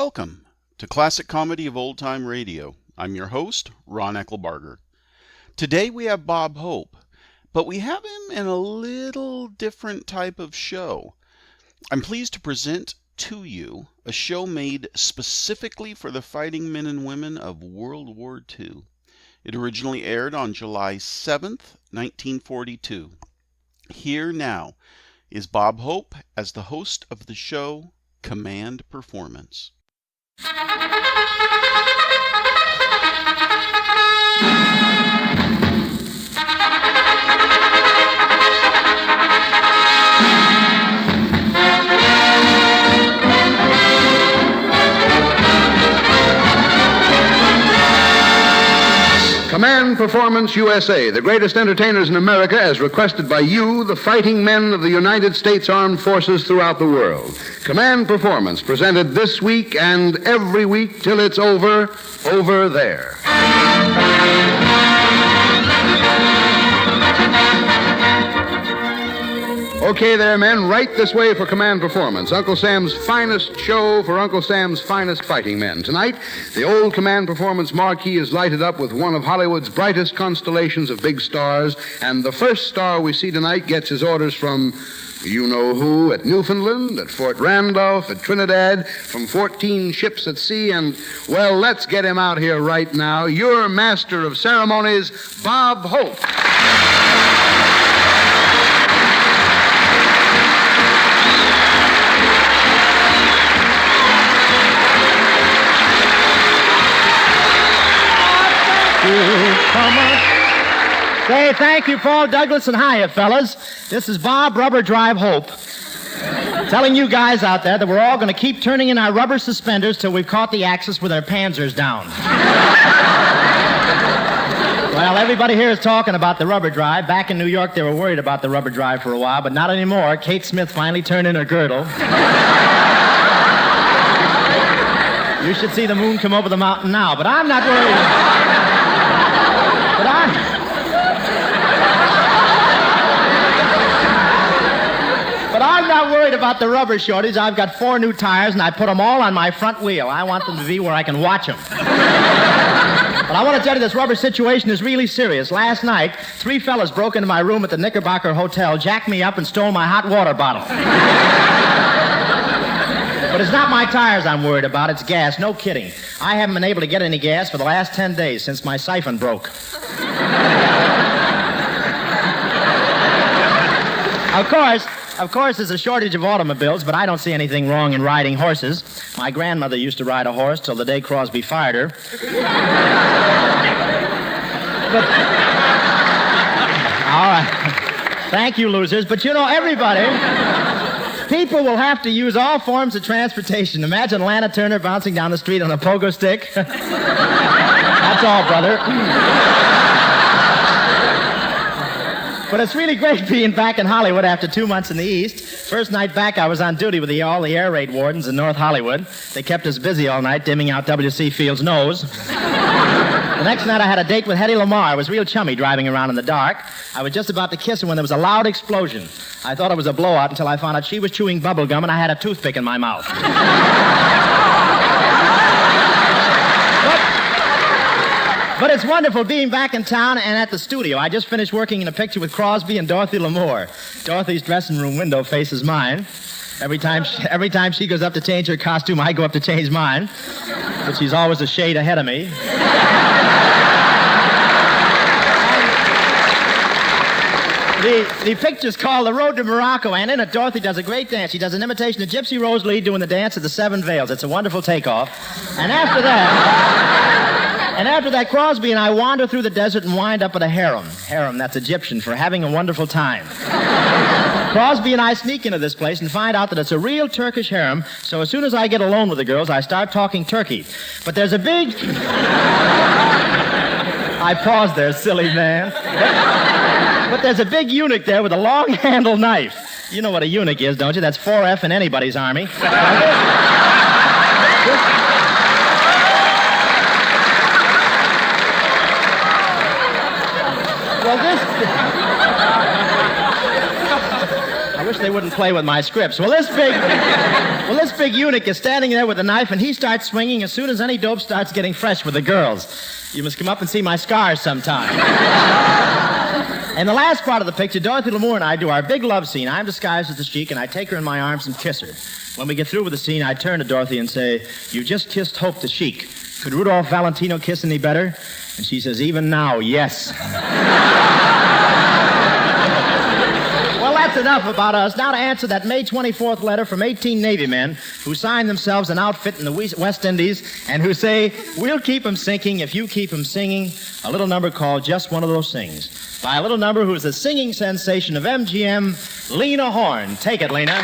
Welcome to Classic Comedy of Old Time Radio. I'm your host, Ron Eckelbarger. Today we have Bob Hope, but we have him in a little different type of show. I'm pleased to present to you a show made specifically for the fighting men and women of World War II. It originally aired on July 7th, 1942. Here now is Bob Hope as the host of the show Command Performance. Command Performance USA, the greatest entertainers in America, as requested by you, the fighting men of the United States Armed Forces throughout the world. Command Performance, presented this week and every week till it's over there. Okay there, men, right this way for Command Performance, Uncle Sam's finest show for Uncle Sam's finest fighting men. Tonight, the old Command Performance marquee is lighted up with one of Hollywood's brightest constellations of big stars, and the first star we see tonight gets his orders from you-know-who at Newfoundland, at Fort Randolph, at Trinidad, from 14 ships at sea, and, well, let's get him out here right now. Your master of ceremonies, Bob Hope. Say, thank you, Paul Douglas, and hiya, fellas. This is Bob Rubber Drive Hope, telling you guys out there that we're all going to keep turning in our rubber suspenders till we've caught the Axis with our panzers down. Well, everybody here is talking about the rubber drive. Back in New York, they were worried about the rubber drive for a while, but not anymore. Kate Smith finally turned in her girdle. You should see the moon come over the mountain now, but I'm not worried. But I'm not worried about the rubber shortage. I've got 4 new tires, and I put them all on my front wheel. I want them to be where I can watch them. But I want to tell you, this rubber situation is really serious. Last night, 3 fellas broke into my room at the Knickerbocker Hotel, jacked me up, and stole my hot water bottle. But it's not my tires I'm worried about, it's gas. No kidding. I haven't been able to get any gas for the last 10 days since my siphon broke. Of course, there's a shortage of automobiles, but I don't see anything wrong in riding horses. My grandmother used to ride a horse till the day Crosby fired her. All right. Thank you, losers. But you know, people will have to use all forms of transportation. Imagine Lana Turner bouncing down the street on a pogo stick. That's all, brother. But it's really great being back in Hollywood after 2 months in the East. First night back, I was on duty with all the air raid wardens in North Hollywood. They kept us busy all night, dimming out W.C. Field's nose. The next night, I had a date with Hedy Lamarr. It was real chummy driving around in the dark. I was just about to kiss her when there was a loud explosion. I thought it was a blowout until I found out she was chewing bubble gum and I had a toothpick in my mouth. But it's wonderful being back in town and at the studio. I just finished working in a picture with Crosby and Dorothy Lamour. Dorothy's dressing room window faces mine. Every time she goes up to change her costume, I go up to change mine. But she's always a shade ahead of me. The picture's called The Road to Morocco, and in it, Dorothy does a great dance. She does an imitation of Gypsy Rose Lee doing the dance of the Seven Veils. It's a wonderful takeoff. And after that, Crosby and I wander through the desert and wind up at a harem. Harem, that's Egyptian for having a wonderful time. Crosby and I sneak into this place and find out that it's a real Turkish harem, so as soon as I get alone with the girls, I start talking Turkey. But there's a big... I paused there, silly man. But there's a big eunuch there with a long-handled knife. You know what a eunuch is, don't you? That's 4F in anybody's army. Well, I wish they wouldn't wouldn't play with my scripts. Well, this big eunuch is standing there with a knife, and he starts swinging as soon as any dope starts getting fresh with the girls. You must come up and see my scars sometime. In the last part of the picture, Dorothy Lamour and I do our big love scene. I'm disguised as the Sheik, and I take her in my arms and kiss her. When we get through with the scene, I turn to Dorothy and say, "You just kissed Hope the Sheik. Could Rudolph Valentino kiss any better?" And she says, "Even now, yes." Well, that's enough about us. Now to answer that May 24th letter from 18 Navy men who signed themselves an outfit in the West Indies and who say, "We'll keep 'em sinking if you keep 'em singing," a little number called Just One of Those Things, by a little number who's the singing sensation of MGM, Lena Horne. Take it, Lena.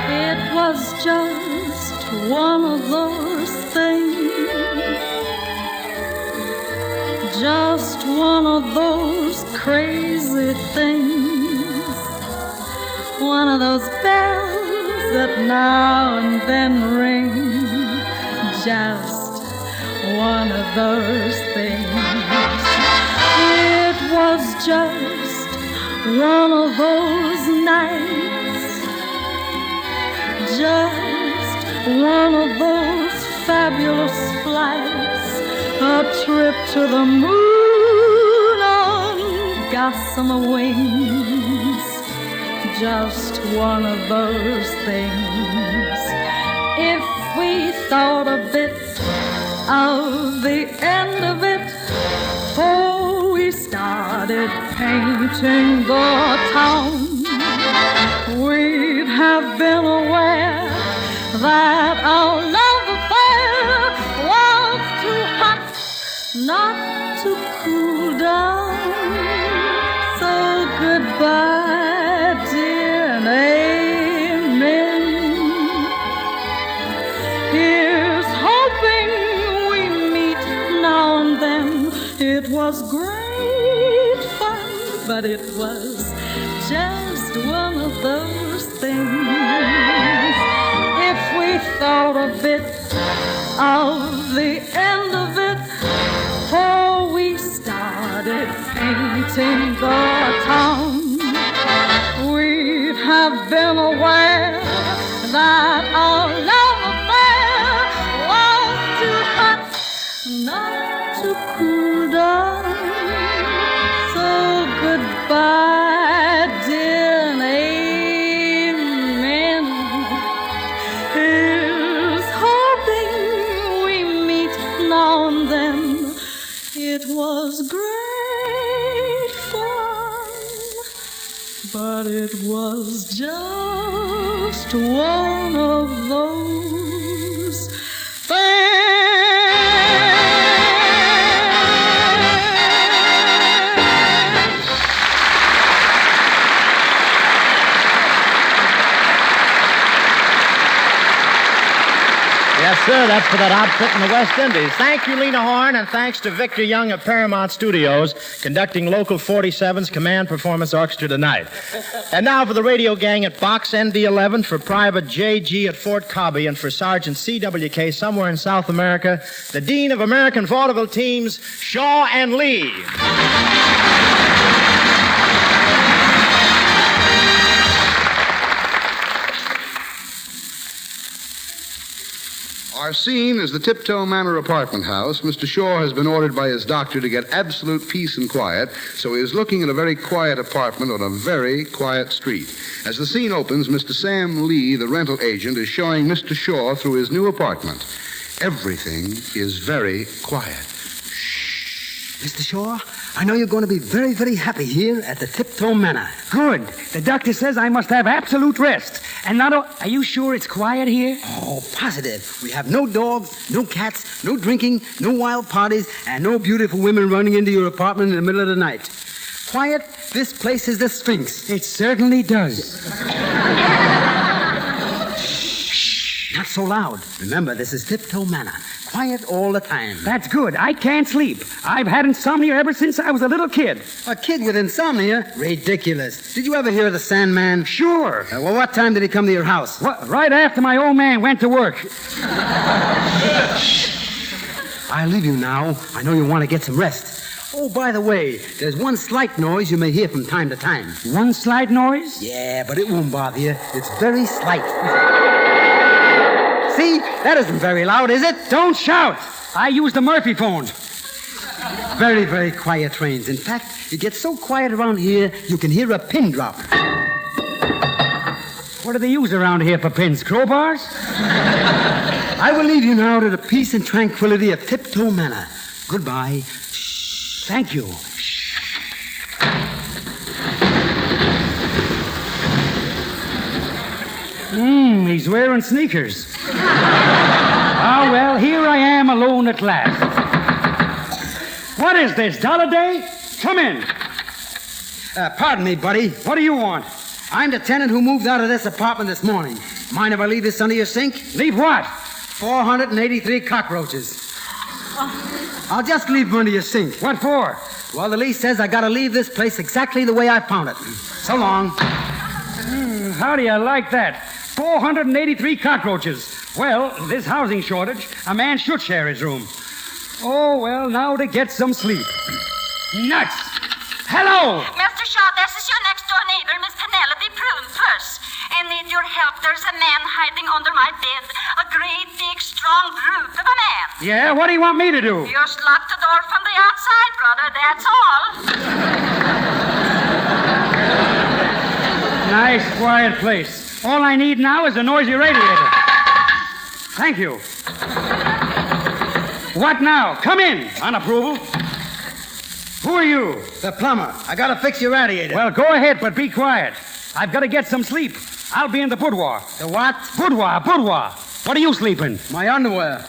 It was just one of those things, just one of those crazy things, one of those bells that now and then ring, just one of those things. It was just one of those nights, just one of those fabulous flights, a trip to the moon on gossamer wings, just one of those things. If we thought a bit of the end of it before we started painting the town, we'd have been aware that our love affair was too hot not to cool down. So goodbye, dear, and amen. Here's hoping we meet now and then. It was great fun, but it was just one of those things. If we thought a bit of the end of it before we started painting the town, we'd have been aware that our love affair was too hot not to cool down. So goodbye, dear, and amen. Here's hoping we meet now and then. It was great fun, but it was just one of those things. Yes, sir, that's for that outfit in the West Indies. Thank you, Lena Horne, and thanks to Victor Young of Paramount Studios, conducting Local 47's Command Performance Orchestra tonight. And now for the radio gang at Box ND11, for Private J.G. at Fort Cobby, and for Sergeant C.W.K. somewhere in South America, the Dean of American Vaudeville Teams, Shaw and Lee. Our scene is the Tiptoe Manor apartment house. Mr. Shaw has been ordered by his doctor to get absolute peace and quiet, so he is looking at a very quiet apartment on a very quiet street. As the scene opens, Mr. Sam Lee, the rental agent, is showing Mr. Shaw through his new apartment. Everything is very quiet. Mr. Shaw, I know you're going to be very, very happy here at the Tiptoe Manor. Good. The doctor says I must have absolute rest. And not are you sure it's quiet here? Oh, positive. We have no dogs, no cats, no drinking, no wild parties, and no beautiful women running into your apartment in the middle of the night. Quiet, this place is the Sphinx. It certainly does. Shh, not so loud. Remember, this is Tiptoe Manor. Quiet all the time. That's good. I can't sleep. I've had insomnia ever since I was a little kid. A kid with insomnia? Ridiculous. Did you ever hear of the Sandman? Sure. Well, what time did he come to your house? Right after my old man went to work. I'll leave you now. I know you want to get some rest. Oh, by the way, there's one slight noise you may hear from time to time. One slight noise? Yeah, but it won't bother you. It's very slight. See? That isn't very loud, is it? Don't shout. I use the Murphy phone. Very, very quiet trains. In fact, it gets so quiet around here, you can hear a pin drop. What do they use around here for pins? Crowbars? I will leave you now to the peace and tranquility of Tiptoe Manor. Goodbye. Thank you. He's wearing sneakers. Ah, well, here I am alone at last. What is this, Dollar Day? Come in. Pardon me, buddy. What do you want? I'm the tenant who moved out of this apartment this morning. Mind if I leave this under your sink? Leave what? 483 cockroaches. I'll just leave them under your sink. What for? Well, the lease says I gotta leave this place exactly the way I found it. So long. How do you like that? 483 cockroaches. Well, this housing shortage, a man should share his room. Oh, well, now to get some sleep. Nuts! Hello! Mr. Shaw, this is your next-door neighbor, Miss Penelope Prune-Purse. I need your help. There's a man hiding under my bed. A great, big, strong brute of a man. Yeah, what do you want me to do? Just lock the door from the outside, brother. That's all. Nice, quiet place. All I need now is a noisy radiator. Thank you. What now? Come in. On approval. Who are you? The plumber. I gotta fix your radiator. Well, go ahead, but be quiet. I've got to get some sleep. I'll be in the boudoir. The what? Boudoir. What are you sleeping? My underwear.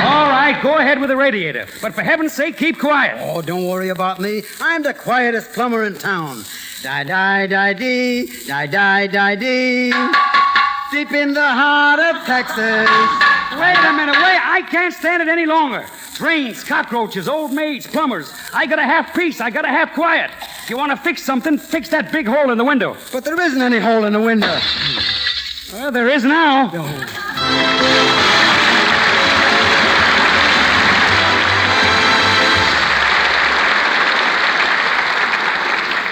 All right, go ahead with the radiator. But for heaven's sake, keep quiet. Oh, don't worry about me. I'm the quietest plumber in town. Die-die-die-dee, die-die-die-dee. Deep in the heart of Texas. Wait a minute, I can't stand it any longer. Trains, cockroaches, old maids, plumbers. I gotta have peace. I gotta have quiet. If you want to fix something, fix that big hole in the window. But there isn't any hole in the window. Well, there is now.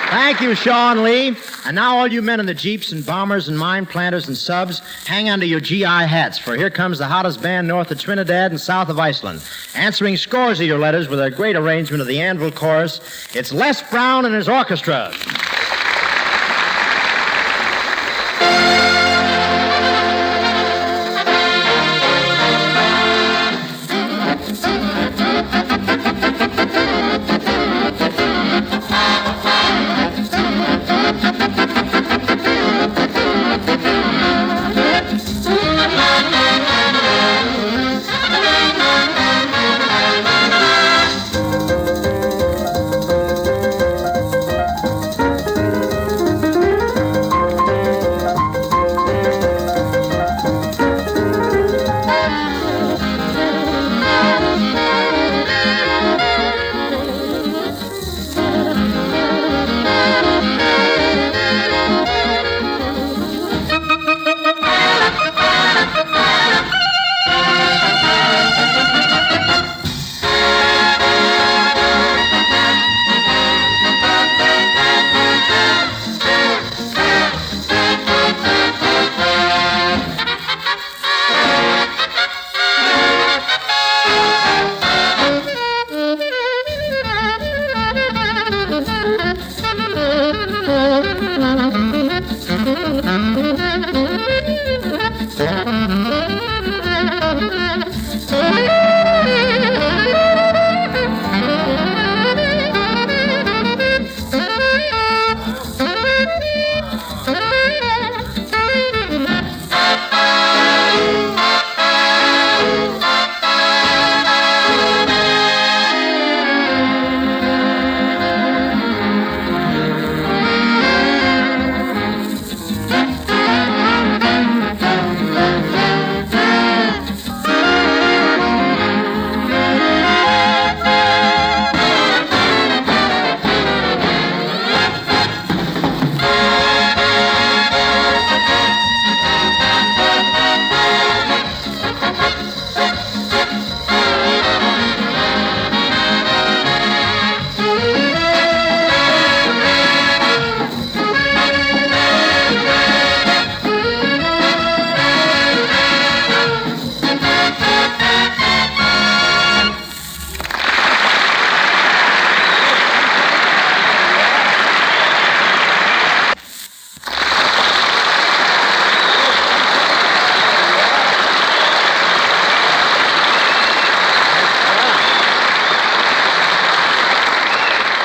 Thank you, Sean Lee. And now all you men in the Jeeps and bombers and mine planters and subs, hang onto your GI hats, for here comes the hottest band north of Trinidad and south of Iceland. Answering scores of your letters with a great arrangement of the Anvil Chorus, it's Les Brown and his orchestra.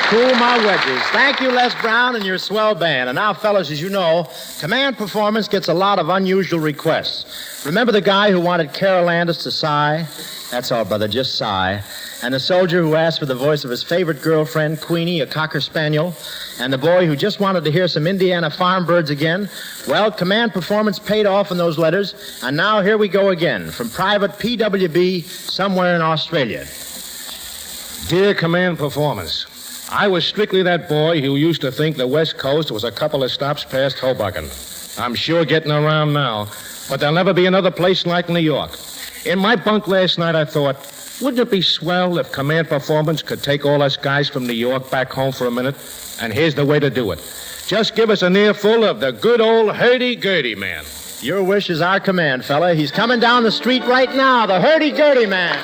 Cool my wedges. Thank you, Les Brown, and your swell band. And now, fellas, as you know, Command Performance gets a lot of unusual requests. Remember the guy who wanted Carol Landis to sigh? That's all, brother, just sigh. And the soldier who asked for the voice of his favorite girlfriend, Queenie, a Cocker Spaniel. And the boy who just wanted to hear some Indiana farm birds again. Well, Command Performance paid off in those letters. And now here we go again from Private PWB somewhere in Australia. Dear Command Performance, I was strictly that boy who used to think the West Coast was a couple of stops past Hoboken. I'm sure getting around now, but there'll never be another place like New York. In my bunk last night, I thought, wouldn't it be swell if Command Performance could take all us guys from New York back home for a minute? And here's the way to do it. Just give us an earful of the good old hurdy-gurdy man. Your wish is our command, fella. He's coming down the street right now, the hurdy-gurdy man.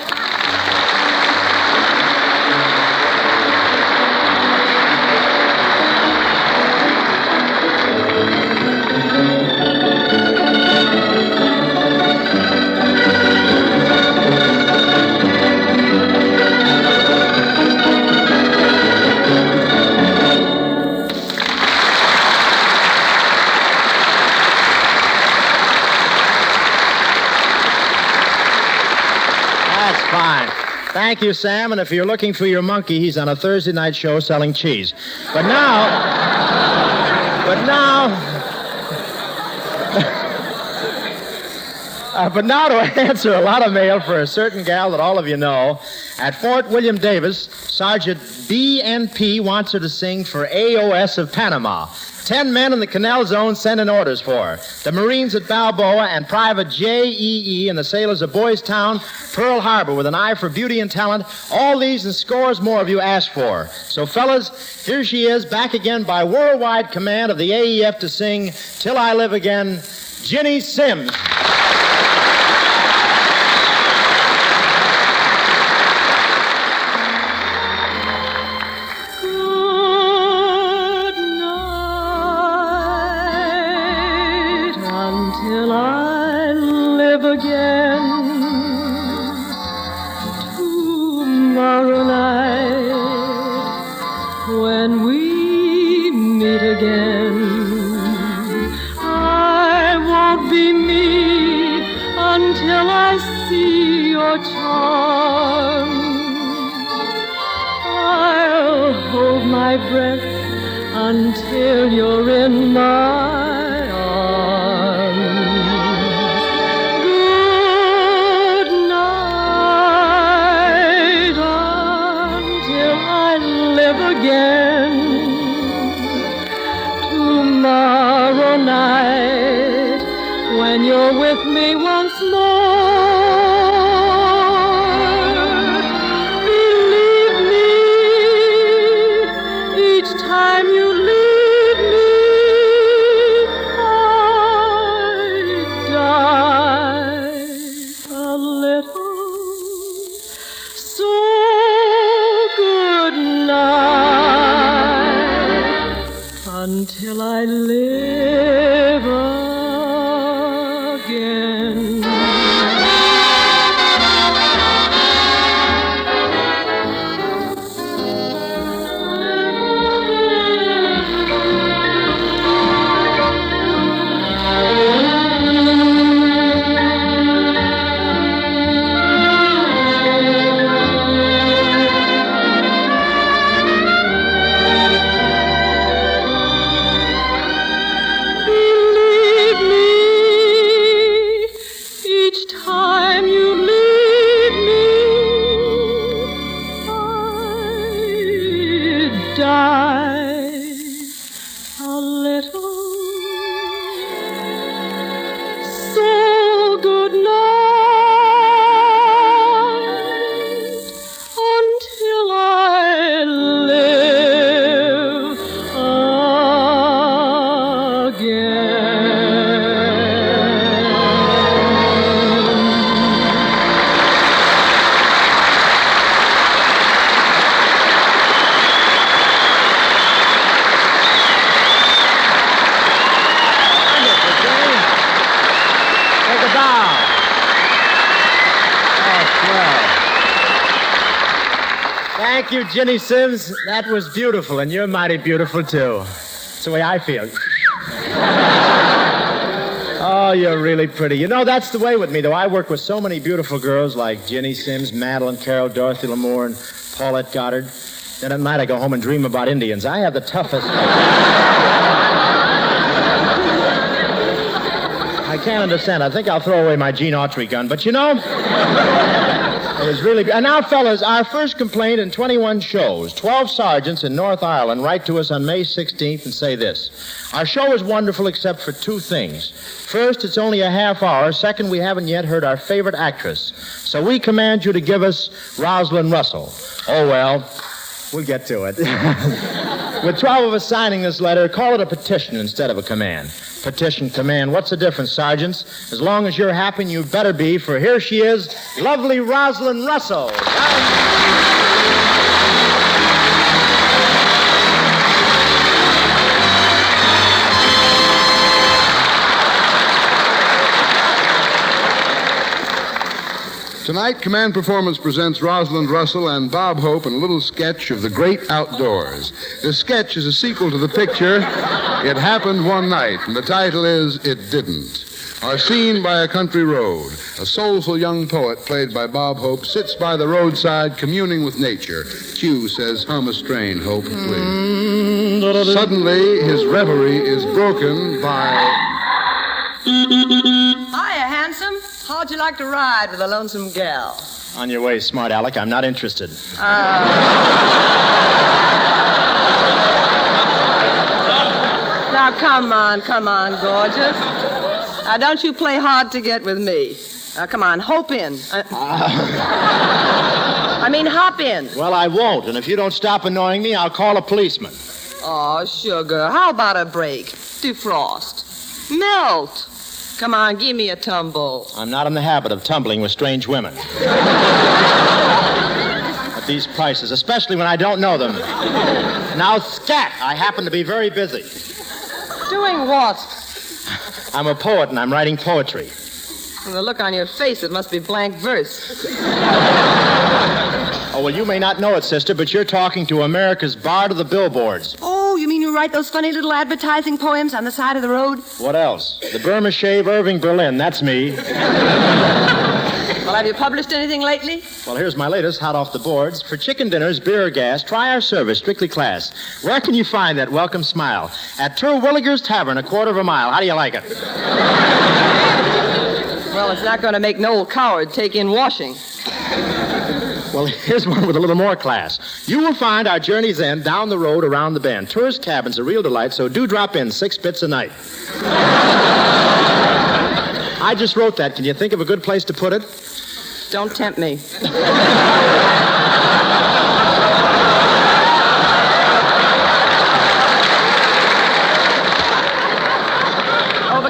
Thank you, Sam. And if you're looking for your monkey, he's on a Thursday night show selling cheese. But now, to answer a lot of mail for a certain gal that all of you know. At Fort William Davis, Sergeant B.N.P. wants her to sing for AOS of Panama. 10 men in the Canal Zone sending orders for her. The Marines at Balboa and Private J.E.E. and the sailors of Boys Town, Pearl Harbor, with an eye for beauty and talent. All these and scores more of you asked for. So, fellas, here she is, back again by worldwide command of the AEF to sing Till I Live Again, Ginny Simms. Till I live again tomorrow night when we meet again. I won't be me until I see your charm. I'll hold my breath until you're in my arms. Good night until I live again. Tomorrow night when you're with me once more. Believe me, each time you leave me, I die a little. So good night until I live again. Believe me, each time you leave me, I die a little. So good night until I live again. Thank you, Ginny Sims. That was beautiful, and you're mighty beautiful, too. That's the way I feel. Oh, you're really pretty. You know, that's the way with me, though. I work with so many beautiful girls like Ginny Sims, Madeline Carroll, Dorothy Lamour, and Paulette Goddard. Then at night I go home and dream about Indians. I have the toughest... I can't understand. I think I'll throw away my Gene Autry gun. But, you know... It was really... And now, fellas, our first complaint in 21 shows. 12 sergeants in North Ireland write to us on May 16th and say this. Our show is wonderful except for two things. First, it's only a half hour. Second, we haven't yet heard our favorite actress. So we command you to give us Rosalind Russell. Oh, well, we'll get to it. With 12 of us signing this letter, call it a petition instead of a command. Petition, command. What's the difference, sergeants? As long as you're happy, you better be, for here she is, lovely Rosalind Russell. Tonight, Command Performance presents Rosalind Russell and Bob Hope in a little sketch of the great outdoors. This sketch is a sequel to the picture It Happened One Night, and the title is It Didn't. Our scene by a country road. A soulful young poet, played by Bob Hope, sits by the roadside communing with nature. Q says, hum a strain, Hope, please. Suddenly, his reverie is broken by... Hiya, handsome. How'd you like to ride with a lonesome gal? On your way, smart Alec. I'm not interested. Now, come on, gorgeous. Now, don't you play hard to get with me. Now, come on, hope in. I mean, hop in. Well, I won't, and if you don't stop annoying me, I'll call a policeman. Oh, sugar, how about a break? Defrost. Melt. Come on, give me a tumble. I'm not in the habit of tumbling with strange women. At these prices, especially when I don't know them. Now, scat! I happen to be very busy. Doing what? I'm a poet, and I'm writing poetry. From the look on your face, it must be blank verse. Oh, well, you may not know it, sister, but you're talking to America's Bard of the Billboards. Oh, you mean you write those funny little advertising poems on the side of the road? What else? The Burma Shave Irving Berlin, that's me. Well, have you published anything lately? Well, here's my latest, hot off the boards. For chicken dinners, beer or gas, try our service, strictly class. Where can you find that welcome smile? At Terwilliger's Tavern, a quarter of a mile. How do you like it? Well, it's not going to make Noel Coward take in washing. Well, here's one with a little more class. You will find our journey's end down the road around the bend. Tourist cabins are real delight, so do drop in 6 bits a night. I just wrote that. Can you think of a good place to put it? Don't tempt me.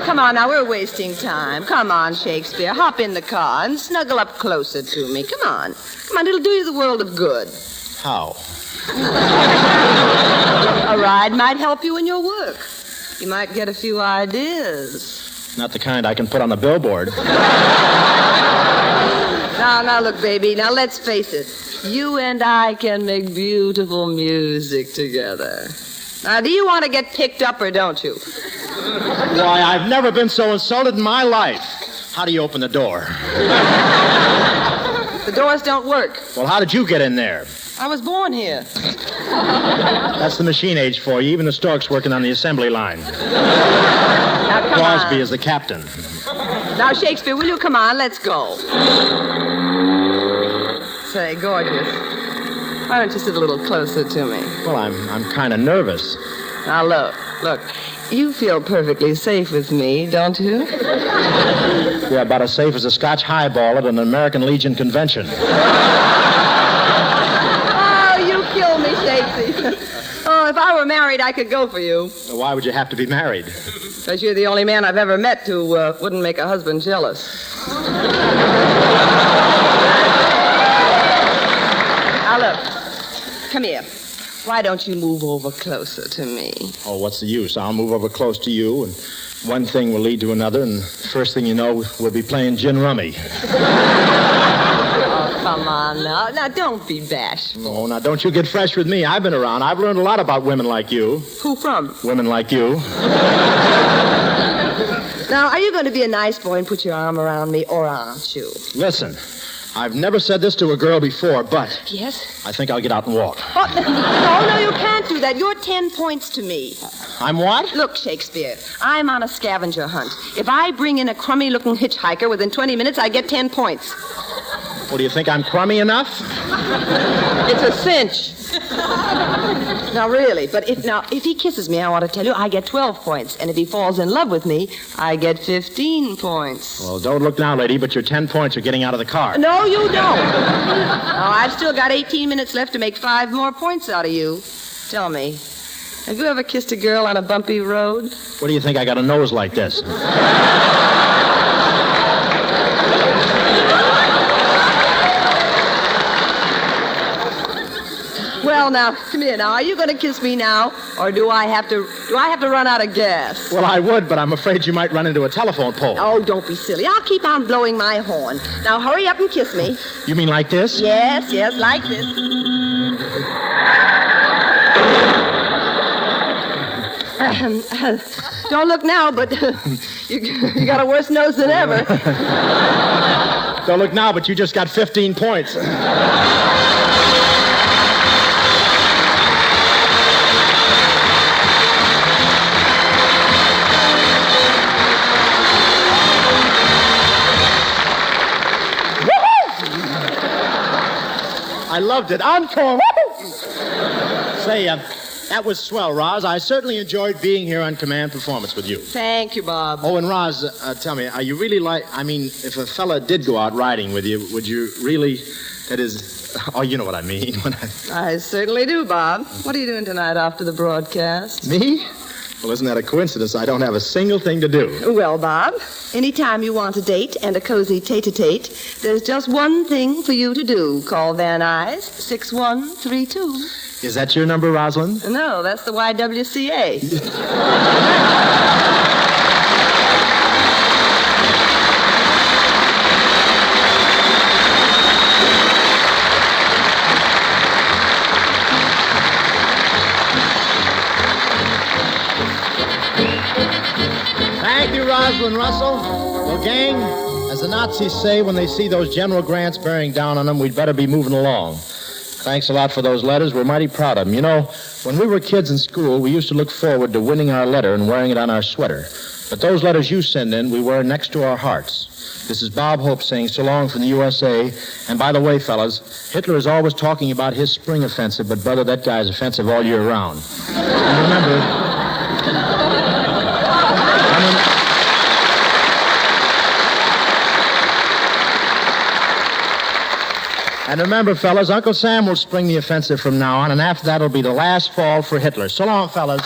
Come on, now, we're wasting time. Come on, Shakespeare. Hop in the car and snuggle up closer to me. Come on. Come on, it'll do you the world of good. How? A ride might help you in your work. You might get a few ideas. Not the kind I can put on the billboard. Now, look, baby. Now, let's face it. You and I can make beautiful music together. Now, do you want to get picked up or don't you? Why, I've never been so insulted in my life. How do you open the door? The doors don't work. Well, how did you get in there? I was born here. That's the machine age for you. Even the stork's working on the assembly line. Now, come Crosby on. is the captain. Now, Shakespeare, will you come on? Let's go. Say, gorgeous. Why don't you sit a little closer to me? Well, I'm kind of nervous. Now, look. You feel perfectly safe with me, don't you? Yeah, about as safe as a Scotch highball at an American Legion convention. Oh, you kill me, Shakespeare. Oh, if I were married, I could go for you. Well, why would you have to be married? Because you're the only man I've ever met who wouldn't make a husband jealous. Now, look. Come here. Why don't you move over closer to me? Oh, what's the use? I'll move over close to you, and one thing will lead to another, and first thing you know, we'll be playing gin rummy. Oh, come on now. Now, don't be bashful. Oh, now don't you get fresh with me. I've been around. I've learned a lot about women like you. Who from? Women like you. Now, are you going to be a nice boy and put your arm around me, or aren't you? Listen, I've never said this to a girl before, but Yes? I think I'll get out and walk. Oh, no, you can't do that. You're 10 points to me. I'm what? Look, Shakespeare, I'm on a scavenger hunt. If I bring in a crummy-looking hitchhiker within 20 minutes, I get 10 points. Well, do you think I'm crummy enough? It's a cinch. Now, really, but if he kisses me, I want to tell you, I get 12 points. And if he falls in love with me, I get 15 points. Well, don't look now, lady, but your 10 points are getting out of the car. No, you don't. Now, I've still got 18 minutes left to make 5 more points out of you. Tell me, have you ever kissed a girl on a bumpy road? What do you think? I got a nose like this. Well, now, come here. Now, are you going to kiss me now, or do I have to run out of gas? Well, I would, but I'm afraid you might run into a telephone pole. Oh, don't be silly. I'll keep on blowing my horn. Now, hurry up and kiss me. You mean like this? Yes, like this. Don't look now, but you got a worse nose than ever. Don't look now, but you just got 15 points. I loved it. Encore! Say, that was swell, Roz. I certainly enjoyed being here on Command Performance with you. Thank you, Bob. Oh, and Roz, tell me, are you really if a fella did go out riding with you, would you really, that is, oh, you know what I mean. I certainly do, Bob. What are you doing tonight after the broadcast? Me? Well, isn't that a coincidence? I don't have a single thing to do. Well, Bob, anytime you want a date and a cozy tete-a-tete, there's just one thing for you to do. Call Van Nuys, 6132. Is that your number, Rosalind? No, that's the YWCA. Thank you, Rosalind Russell. Well, gang, as the Nazis say when they see those General Grants bearing down on them, we'd better be moving along. Thanks a lot for those letters. We're mighty proud of them. You know, when we were kids in school, we used to look forward to winning our letter and wearing it on our sweater. But those letters you send in, we wear next to our hearts. This is Bob Hope saying so long from the USA. And by the way, fellas, Hitler is always talking about his spring offensive, but brother, that guy's offensive all year round. And remember... And remember, fellas, Uncle Sam will spring the offensive from now on, and after that, it'll be the last fall for Hitler. So long, fellas.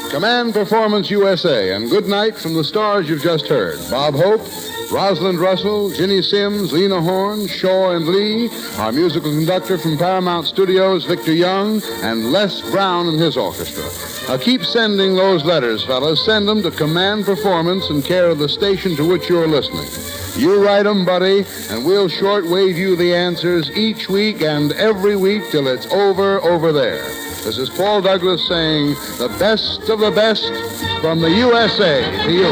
Command Performance USA, and good night from the stars you've just heard. Bob Hope, Rosalind Russell, Ginny Sims, Lena Horne, Shaw and Lee, our musical conductor from Paramount Studios, Victor Young, and Les Brown and his orchestra. Now keep sending those letters, fellas. Send them to Command Performance in care of the station to which you're listening. You write them, buddy, and we'll shortwave you the answers each week and every week till it's over there. This is Paul Douglas saying the best of the best from the USA to you.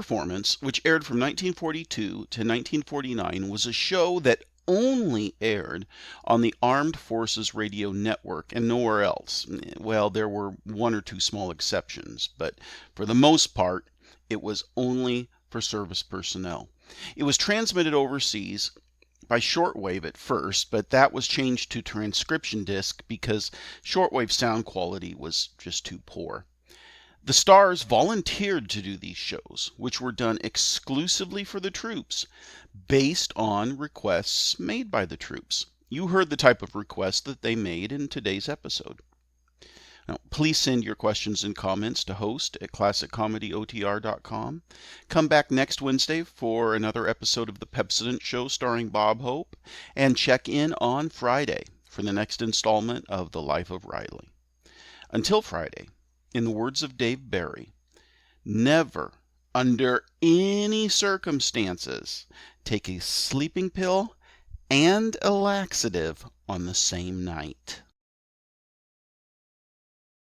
Performance, which aired from 1942 to 1949, was a show that only aired on the Armed Forces Radio Network and nowhere else. Well, there were one or two small exceptions, but for the most part, it was only for service personnel. It was transmitted overseas by shortwave at first, but that was changed to transcription disc because shortwave sound quality was just too poor. The stars volunteered to do these shows, which were done exclusively for the troops, based on requests made by the troops. You heard the type of request that they made in today's episode. Now, please send your questions and comments to host@classiccomedyotr.com. Come back next Wednesday for another episode of The Pepsodent Show starring Bob Hope, and check in on Friday for the next installment of The Life of Riley. Until Friday, in the words of Dave Barry, never, under any circumstances, take a sleeping pill and a laxative on the same night.